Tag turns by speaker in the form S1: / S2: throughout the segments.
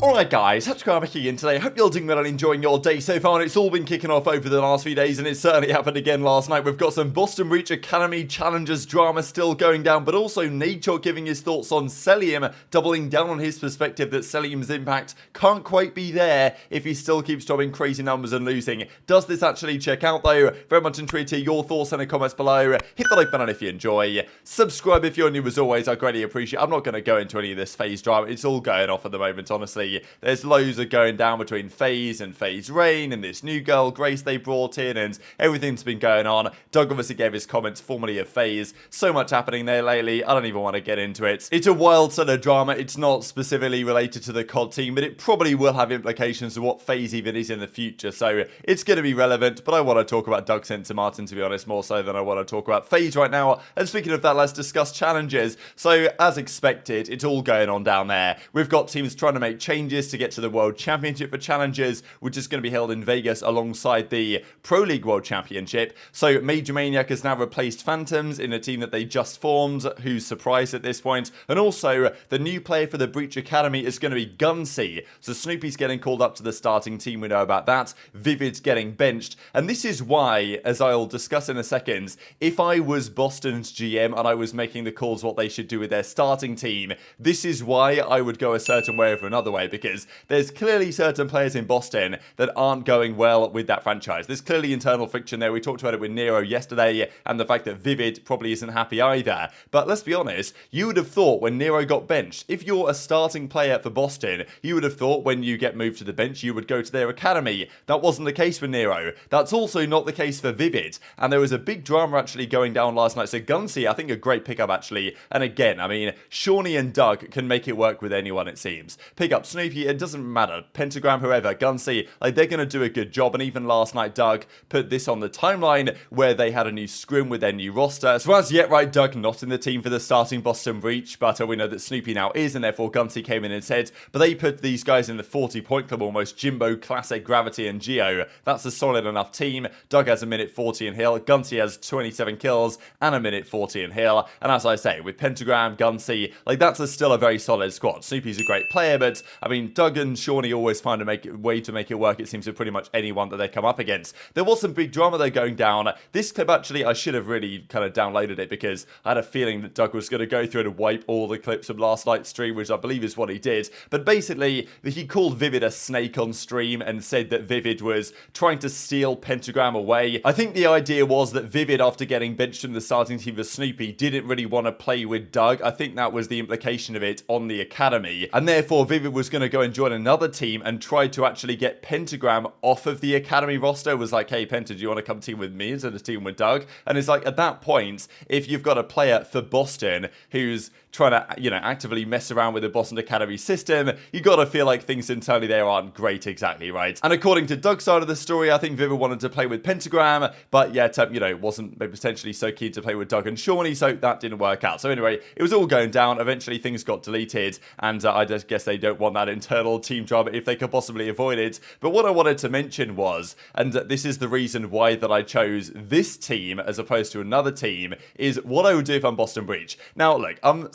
S1: Alright guys, TacticalRab again today. Hope you're doing well and enjoying your day so far, and it's all been kicking off over the last few days, and it certainly happened again last night. We've got some Boston Breach Academy challenges drama still going down, but also Nadeshot giving his thoughts on Cellium, doubling down on his perspective that Cellium's impact can't quite be there if he still keeps dropping crazy numbers and losing. Does this actually check out though? Very much intrigued to hear your thoughts in the comments below. Hit the like button if you enjoy. Subscribe if you're new as always, I greatly appreciate it. I'm not going to go into any of this FaZe drama, it's all going off at the moment, honestly. There's loads of going down between FaZe and FaZe Rain and this new girl Grace they brought in, and everything's been going on. Doug obviously gave his comments formerly of FaZe. So much happening there lately, I don't even want to get into it. It's a wild sort of drama. It's not specifically related to the COD team, but it probably will have implications of what FaZe even is in the future, so it's going to be relevant. But I want to talk about Doug Censor Martin, to be honest, more so than I want to talk about FaZe right now. And speaking of that, let's discuss challenges. So as expected, it's all going on down there. We've got teams trying to make changes to get to the World Championship for challenges, which is going to be held in Vegas alongside the Pro League World Championship. So Major Maniac has now replaced Phantoms in a team that they just formed. Who's surprised at this point? And also, the new player for the Breach Academy is going to be Ghosty. So Snoopy's getting called up to the starting team, we know about that. Vivid's getting benched. And this is why, as I'll discuss in a second, if I was Boston's GM and I was making the calls what they should do with their starting team, this is why I would go a certain way over another way, because there's clearly certain players in Boston that aren't going well with that franchise. There's clearly internal friction there. We talked about it with Nero yesterday, and the fact that Vivid probably isn't happy either. But let's be honest, you would have thought when Nero got benched, if you're a starting player for Boston, you would have thought when you get moved to the bench, you would go to their academy. That wasn't the case with Nero. That's also not the case for Vivid. And there was a big drama actually going down last night. So Ghosty, I think a great pickup actually. And again, I mean, Shawnee and Doug can make it work with anyone, it seems. Pick up Snoopy, it doesn't matter. Pentagram, whoever, Ghosty, like they're going to do a good job. And even last night, Doug put this on the timeline where they had a new scrim with their new roster. So as yet, right, Doug not in the team for the starting Boston Breach, but we know that Snoopy now is, and therefore Ghosty came in and said, but they put these guys in the 40-point club almost, Jimbo, Classic, Gravity, and Geo. That's a solid enough team. Doug has a minute 40 in Hill, Ghosty has 27 kills and a minute 40 in Hill. And as I say, with Pentagram, Ghosty, like that's still a very solid squad. Snoopy's a great player, but I mean, Doug and Shawnee always find a way to make it work, it seems, to pretty much anyone that they come up against. There was some big drama though going down. This clip actually, I should have really kind of downloaded it because I had a feeling that Doug was going to go through and wipe all the clips from last night's stream, which I believe is what he did. But basically, he called Vivid a snake on stream and said that Vivid was trying to steal Pentagram away. I think the idea was that Vivid, after getting benched in the starting team for Snoopy, didn't really want to play with Doug. I think that was the implication of it on the academy. And therefore, Vivid was going to go and join another team and try to actually get Pentagram off of the academy roster. Was like, hey Penta, do you want to come team with me instead of team with Doug? And it's like, at that point, if you've got a player for Boston who's trying to, you know, actively mess around with the Boston Academy system, you got to feel like things internally there aren't great exactly, right? And according to Doug's side of the story, I think Vivid wanted to play with Pentagram, but yet, you know, wasn't potentially so keen to play with Doug and Shawnee, so that didn't work out. So anyway, it was all going down. Eventually things got deleted, and I just guess they don't want that internal team drama if they could possibly avoid it. But what I wanted to mention was, and this is the reason why that I chose this team as opposed to another team, is what I would do if I'm Boston Breach. Now, look, I'm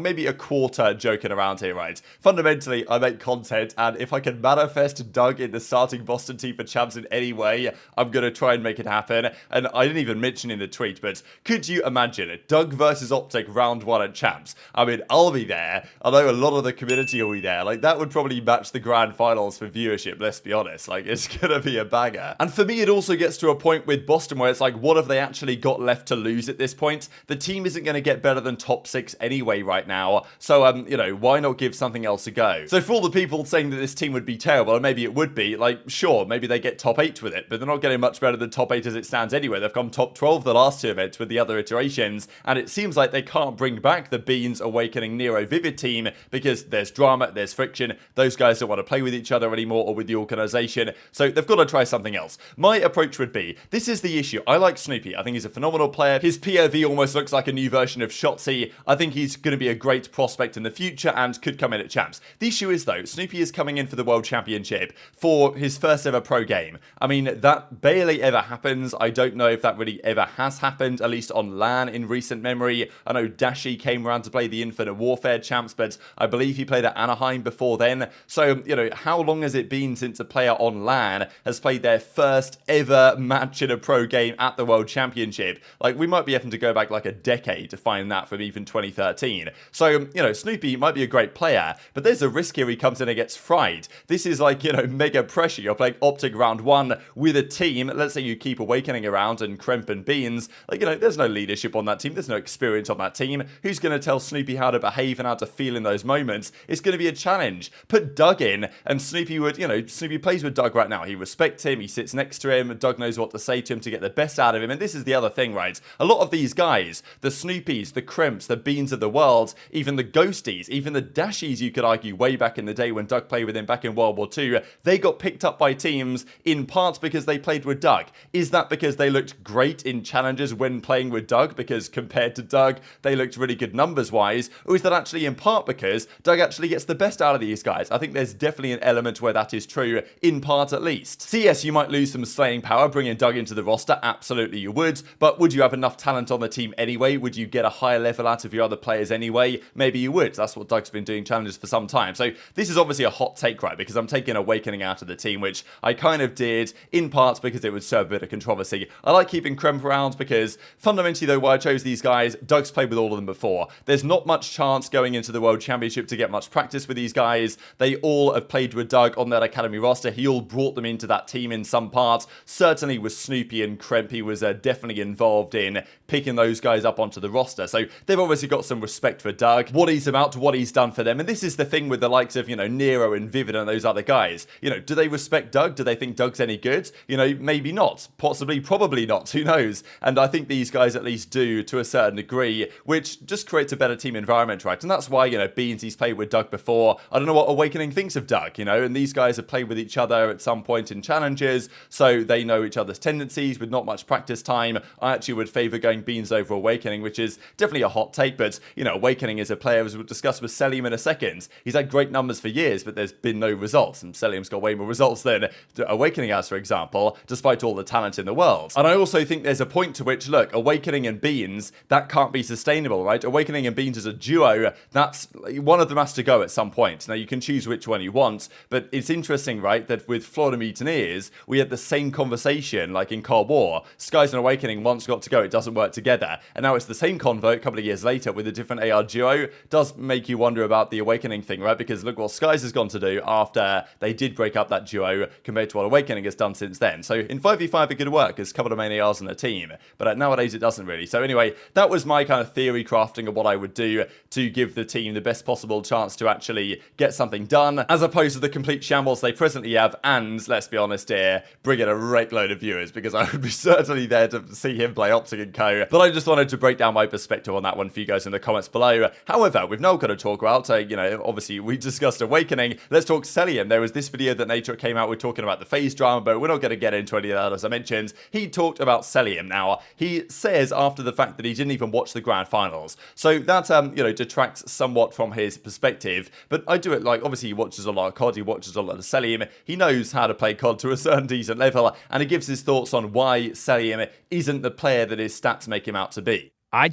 S1: maybe a quarter joking around here, right? Fundamentally, I make content, and if I can manifest Doug in the starting Boston team for champs in any way, I'm going to try and make it happen. And I didn't even mention in the tweet, but could you imagine Doug versus OpTic round 1 at champs? I mean, I'll be there. I know a lot of the community will be there. Like, that would probably match the grand finals for viewership, let's be honest. Like, it's going to be a banger. And for me, it also gets to a point with Boston where it's like, what have they actually got left to lose at this point? The team isn't going to get better than top 6 anyway right now. So, you know, why not give something else a go? So for all the people saying that this team would be terrible, or maybe it would be, like, sure, maybe they get top 8 with it, but they're not getting much better than top 8 as it stands anyway. They've come top 12 the last 2 events with the other iterations, and it seems like they can't bring back the Beans Awakening Nero Vivid team because there's drama, there's friction, those guys don't want to play with each other anymore or with the organization, so they've got to try something else. My approach would be, this is the issue, I like Snoopy, I think he's a phenomenal player, his POV almost looks like a new version of Shotzzy. I think he's going to be a great prospect in the future and could come in at champs. The issue is, though, Snoopy is coming in for the World Championship for his first ever pro game. I mean, that barely ever happens. I don't know if that really ever has happened, at least on LAN in recent memory. I know Dashy came around to play the Infinite Warfare champs, but I believe he played at Anaheim before then. So, you know, how long has it been since a player on LAN has played their first ever match in a pro game at the World Championship? Like, we might be having to go back like a decade to find that from even 2013. So, you know, Snoopy might be a great player, but there's a risk here he comes in and gets fried. This is like, you know, mega pressure. You're playing OpTic round 1 with a team. Let's say you keep Awakening around and Kremp and Beans. Like, you know, there's no leadership on that team. There's no experience on that team. Who's going to tell Snoopy how to behave and how to feel in those moments? It's going to be a challenge. Put Doug in and Snoopy would, you know, Snoopy plays with Doug right now. He respects him. He sits next to him. Doug knows what to say to him to get the best out of him. And this is the other thing, right? A lot of these guys, the Snoopies, the Kremps, the Beans of the world, even the Ghosties, even the Dashies, you could argue, way back in the day when Doug played with him back in World War II, they got picked up by teams in part because they played with Doug. Is that because they looked great in challenges when playing with Doug, because compared to Doug, they looked really good numbers-wise? Or is that actually in part because Doug actually gets the best out of these guys? I think there's definitely an element where that is true, in part at least. So yes, you might lose some slaying power bringing Doug into the roster, absolutely you would, but would you have enough talent on the team anyway? Would you get a higher level out of your other players anyway? Maybe you would. That's what Doug's been doing challenges for some time. So this is obviously a hot take, right? Because I'm taking Awakening out of the team, which I kind of did, in part because it would serve a bit of controversy. I like keeping Kremp around because fundamentally, though, why I chose these guys, Doug's played with all of them before. There's not much chance going into the World Championship to get much practice with these guys. They all have played with Doug on that academy roster. He all brought them into that team in some part. Certainly with Snoopy and Kremp, he was definitely involved in picking those guys up onto the roster. So they've obviously got some respect for Doug, what he's about, what he's done for them. And this is the thing with the likes of, you know, Nero and Vivid and those other guys. You know, do they respect Doug? Do they think Doug's any good? You know, maybe not. Possibly, probably not. Who knows? And I think these guys at least do to a certain degree, which just creates a better team environment, right? And that's why, you know, Beans, he's played with Doug before. I don't know what Awakening thinks of Doug, you know, and these guys have played with each other at some point in challenges, so they know each other's tendencies with not much practice time. I actually would favour going Beans over Awakening, which is definitely a hot take, but, you know, Awakening is a player, as we'll discuss with Cellium in a second. He's had great numbers for years, but there's been no results, and Cellium's got way more results than Awakening has, for example, despite all the talent in the world. And I also think there's a point to which, look, Awakening and Beans, that can't be sustainable, right? Awakening and Beans as a duo, that's, one of them has to go at some point. Now, you can choose which one you want, but it's interesting, right, that with Florida Mutineers, we had the same conversation, like in Cold War. Skies and Awakening once got to go, it doesn't work together. And now it's the same convo a couple of years later with a different AR duo. Does make you wonder about the Awakening thing, right? Because look what Skies has gone to do after they did break up that duo compared to what Awakening has done since then. So in 5v5 it could work as a couple of main ARs on a team, but nowadays it doesn't really. So anyway, that was my kind of theory crafting of what I would do to give the team the best possible chance to actually get something done, as opposed to the complete shambles they presently have, and let's be honest here, bring in a great load of viewers, because I would be certainly there to see him play OpTic and co. But I just wanted to break down my perspective on that one for you guys in the comments below. However, we've now got to talk about, you know, obviously we discussed Awakening. Let's talk Cellium. There was this video that Nadeshot came out with talking about the FaZe drama, but we're not going to get into any of that, as I mentioned. He talked about Cellium. Now, he says after the fact that he didn't even watch the grand finals. So that, you know, detracts somewhat from his perspective. But I do it like, obviously he watches a lot of COD, he watches a lot of Cellium. He knows how to play COD to a certain decent level, and he gives his thoughts on why Cellium isn't the player that his stats make him out to be.
S2: I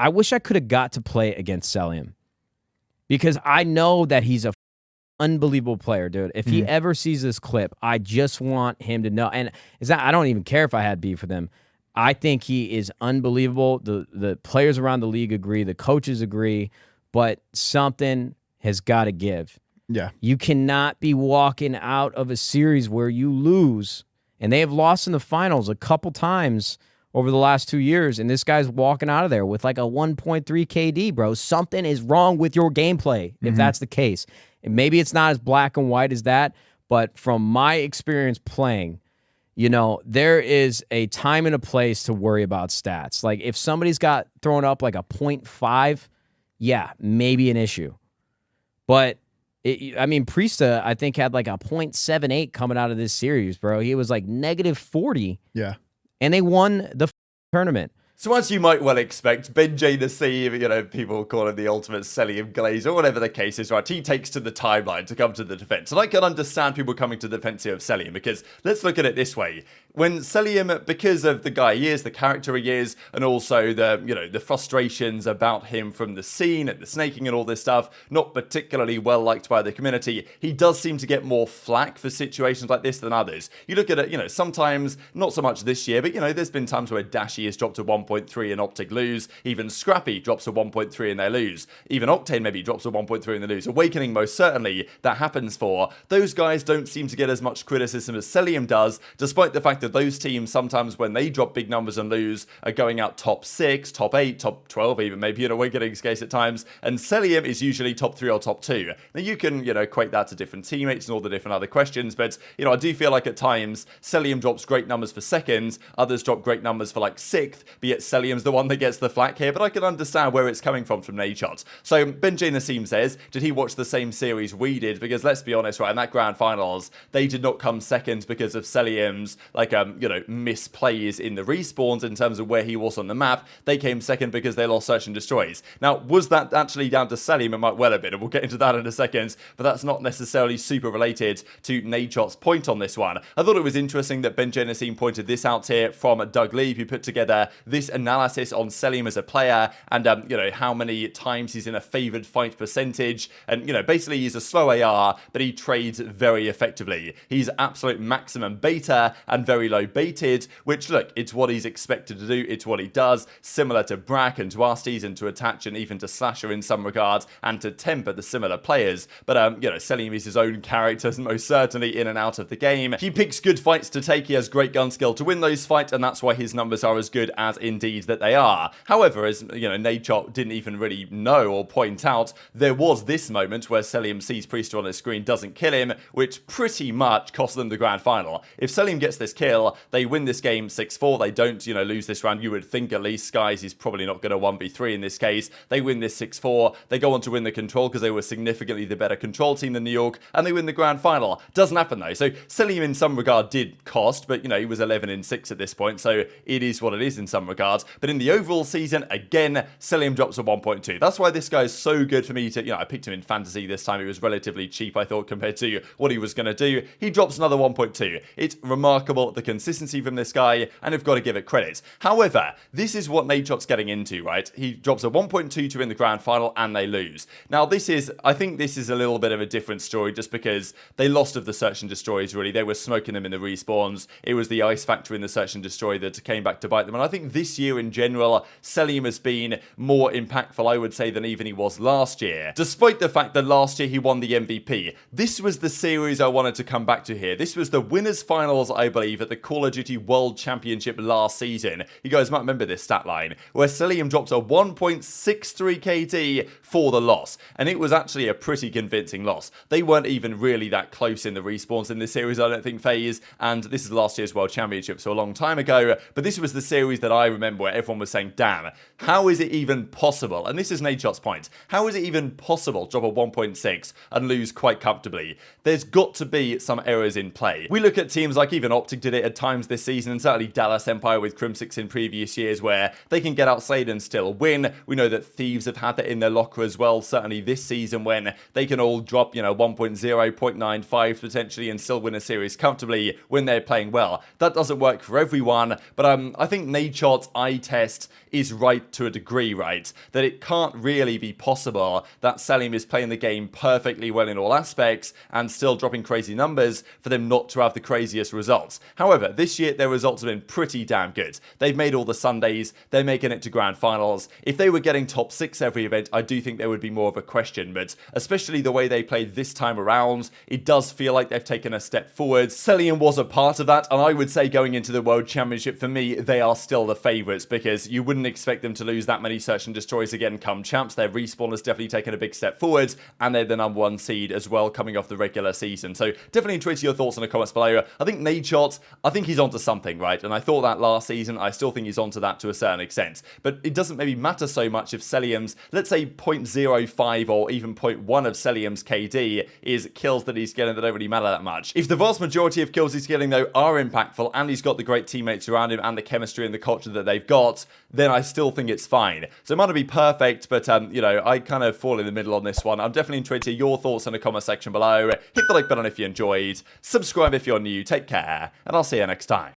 S2: wish I could have got to play against Cellium, because I know that he's a unbelievable player, dude. If he ever sees this clip, I just want him to know. And it's not, I don't even care if I had beef with him. I think he is unbelievable. The players around the league agree. The coaches agree. But something has got to give.
S3: Yeah.
S2: You cannot be walking out of a series where you lose. And they have lost in the finals a couple times over the last 2 years, and this guy's walking out of there with like a 1.3 KD, bro. Something is wrong with your gameplay if that's the case. And maybe it's not as black and white as that, but from my experience playing, you know, there is a time and a place to worry about stats. Like if somebody's got thrown up like a 0.5, yeah, maybe an issue. But I mean, Priesta, I think, had like a 0.78 coming out of this series, bro. He was like -40.
S3: Yeah.
S2: And they won the tournament.
S1: So as you might well expect, JoeDeceives, you know, people call him the ultimate Cellium glaze or whatever the case is, right? He takes to the timeline to come to the defense. And I can understand people coming to the defense of Cellium because let's look at it this way. When Cellium, because of the guy he is, the character he is, and also the, you know, the frustrations about him from the scene and the snaking and all this stuff, not particularly well liked by the community, he does seem to get more flack for situations like this than others. You look at it, you know, sometimes, not so much this year, but, you know, there's been times where Dashy has dropped to 1.3 and OpTic lose. Even Scrappy drops to 1.3 and they lose. Even Octane maybe drops to 1.3 and they lose. Awakening, most certainly, that happens for. Those guys don't seem to get as much criticism as Cellium does, despite the fact that those teams, sometimes when they drop big numbers and lose, are going out top 6, top 8, top 12 even, maybe in Awakening's case at times, and Cellium is usually top 3 or top 2. Now you can, you know, equate that to different teammates and all the different other questions, but, you know, I do feel like at times, Cellium drops great numbers for 2nd, others drop great numbers for like 6th, but yet Cellium's the one that gets the flack here, but I can understand where it's coming from Nadeshot. So JoeDeceives says, did he watch the same series we did? Because let's be honest, right, in that grand finals, they did not come 2nd because of Cellium's, like, you know, misplays in the respawns in terms of where he was on the map. They came 2nd because they lost search and destroys. Now, was that actually down to Cellium? It might well have been, and we'll get into that in a second, but that's not necessarily super related to Nadeshot's point on this one. I thought it was interesting that JoeDeceives pointed this out here from Doug Lee, who put together this analysis on Cellium as a player and, you know, how many times he's in a favoured fight percentage. And, you know, basically he's a slow AR, but he trades very effectively. He's absolute maximum beta and very low baited, which, look, it's what he's expected to do. It's what he does, similar to Brack and to Arcitys and to Attach and even to Slasher in some regards and to Temper, the similar players. But, you know, Cellium is his own character, most certainly in and out of the game. He picks good fights to take. He has great gun skill to win those fights, and that's why his numbers are as good as indeed that they are. However, as, you know, Nadeshot didn't even really know or point out, there was this moment where Cellium sees Priester on his screen, doesn't kill him, which pretty much cost them the grand final. If Cellium gets this kill, they win this game 6-4. They don't, you know, lose this round. You would think at least Skies is probably not going to 1v3 in this case. They win this 6-4. They go on to win the control because they were significantly the better control team than New York, and they win the grand final. Doesn't happen though. So Cellium in some regard did cost, but, you know, he was 11-6 at this point, so it is what it is in some regards. But in the overall season, again, Cellium drops a 1.2. That's why this guy is so good for me to, you know, I picked him in fantasy this time. He was relatively cheap, I thought, compared to what he was going to do. He drops another 1.2. It's remarkable, the consistency from this guy, and I've got to give it credit. However, this is what Nadeshot's getting into, right? He drops a 1.2 to win the grand final, and they lose. Now, I think this is a little bit of a different story, just because they lost of the search and destroys, really. They were smoking them in the respawns. It was the ice factor in the search and destroy that came back to bite them. And I think this year in general, Cellium has been more impactful, I would say, than even he was last year. Despite the fact that last year he won the MVP. This was the series I wanted to come back to here. This was the winners finals, I believe, at the Call of Duty World Championship last season. You guys might remember this stat line, where Cellium dropped a 1.63 KD for the loss. And it was actually a pretty convincing loss. They weren't even really that close in the respawns in this series, I don't think, FaZe. And this is last year's World Championship, so a long time ago. But this was the series that I remember where everyone was saying, damn, how is it even possible? And this is Nadeshot's point. How is it even possible to drop a 1.6 and lose quite comfortably? There's got to be some errors in play. We look at teams like even OpTic did it at times this season, and certainly Dallas Empire with Crim6 in previous years, where they can get outside and still win. We know that Thieves have had that in their locker as well, certainly this season, when they can all drop, you know, 1.0, 0.95 potentially and still win a series comfortably when they're playing well. That doesn't work for everyone, but I think Nadeshot's eye test is right to a degree, right? That it can't really be possible that Cellium is playing the game perfectly well in all aspects and still dropping crazy numbers for them not to have the craziest results. However, this year their results have been pretty damn good. They've made all the Sundays, they're making it to grand finals. If they were getting top 6 every event, I do think there would be more of a question, but especially the way they played this time around, it does feel like they've taken a step forward. Cellium was a part of that, and I would say going into the World Championship, for me, they are still the favourites, because you wouldn't expect them to lose that many search and destroys again come champs. Their respawn has definitely taken a big step forward, and they're the #1 seed as well coming off the regular season. So definitely tweet your thoughts in the comments below. I think Nadeshot, I think he's onto something, right? And I thought that last season. I still think he's onto that to a certain extent. But it doesn't maybe matter so much if Cellium's, let's say 0.05 or even 0.1 of Cellium's KD is kills that he's getting that don't really matter that much. If the vast majority of kills he's getting, though, are impactful, and he's got the great teammates around him and the chemistry and the culture that they've got, then I still think it's fine. So it might not be perfect, but, you know, I kind of fall in the middle on this one. I'm definitely intrigued to hear your thoughts in the comment section below. Hit the like button if you enjoyed. Subscribe if you're new. Take care, and I'll see you next time.